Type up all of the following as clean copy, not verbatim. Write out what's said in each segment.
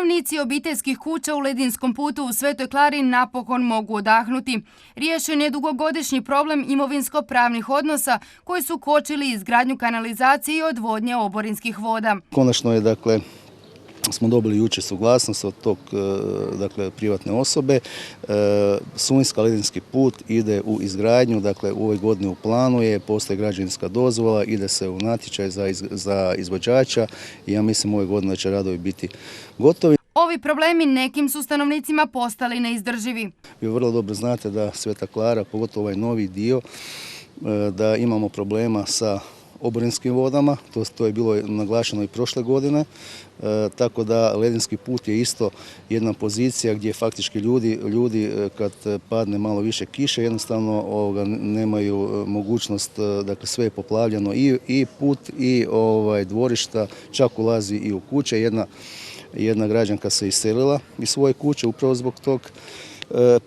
Stanovnici obiteljskih kuća u Ledinskom putu u Svetoj Klari napokon mogu odahnuti. Riješen je dugogodišnji problem imovinsko-pravnih odnosa koji su kočili izgradnju kanalizacije i odvodnje oborinskih voda. Konačno je, smo dobili jučer suglasnost od tog privatne osobe. Sunjsko-Ledinski put ide u izgradnju, u ovoj godini u planu je, postoji građevinska dozvola, ide se u natječaj za izvođača i ja mislim ove godine će radovi biti gotovi. Ovi problemi nekim su stanovnicima postali neizdrživi. Vi vrlo dobro znate da Sveta Klara, pogotovo ovaj novi dio, da imamo problema sa oborinskim vodama, to je bilo naglašeno i prošle godine, tako da Ledinski put je isto jedna pozicija gdje faktički ljudi kad padne malo više kiše jednostavno nemaju mogućnost, sve je poplavljeno i put i dvorišta, čak ulazi i u kuće. Jedna građanka se iselila iz svoje kuće upravo zbog tog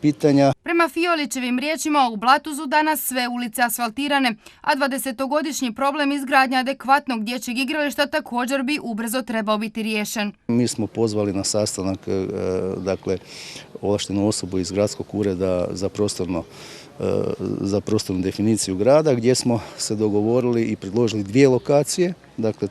pitanja. Prema Fiolićevim riječima, u Blatuzu danas sve ulice asfaltirane, a 20-godišnji problem izgradnja adekvatnog dječjeg igrališta također bi ubrzo trebao biti riješen. Mi smo pozvali na sastanak ovlaštenu osobu iz gradskog ureda za prostornu definiciju grada, gdje smo se dogovorili i predložili dvije lokacije.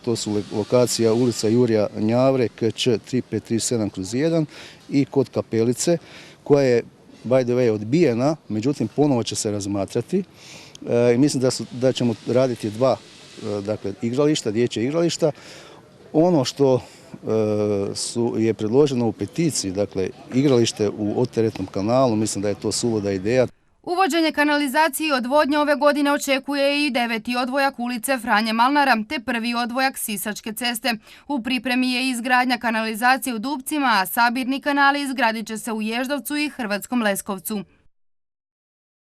To su lokacija ulica Jurija Njavre, KČ 3537/1 i kod Kapelice, koja je by the way odbijena, međutim ponovo će se razmatrati. Mislim da ćemo raditi dva igrališta, dječja igrališta. Ono što je predloženo u peticiji, igralište u odteretnom kanalu, mislim da je to suluda ideja. Uvođenje kanalizacije i odvodnje ove godine očekuje i 9. odvojak ulice Franje Malnara te 1. odvojak Sisačke ceste. U pripremi je izgradnja kanalizacije u Dupcima, a sabirni kanali izgradit će se u Ježdovcu i Hrvatskom Leskovcu.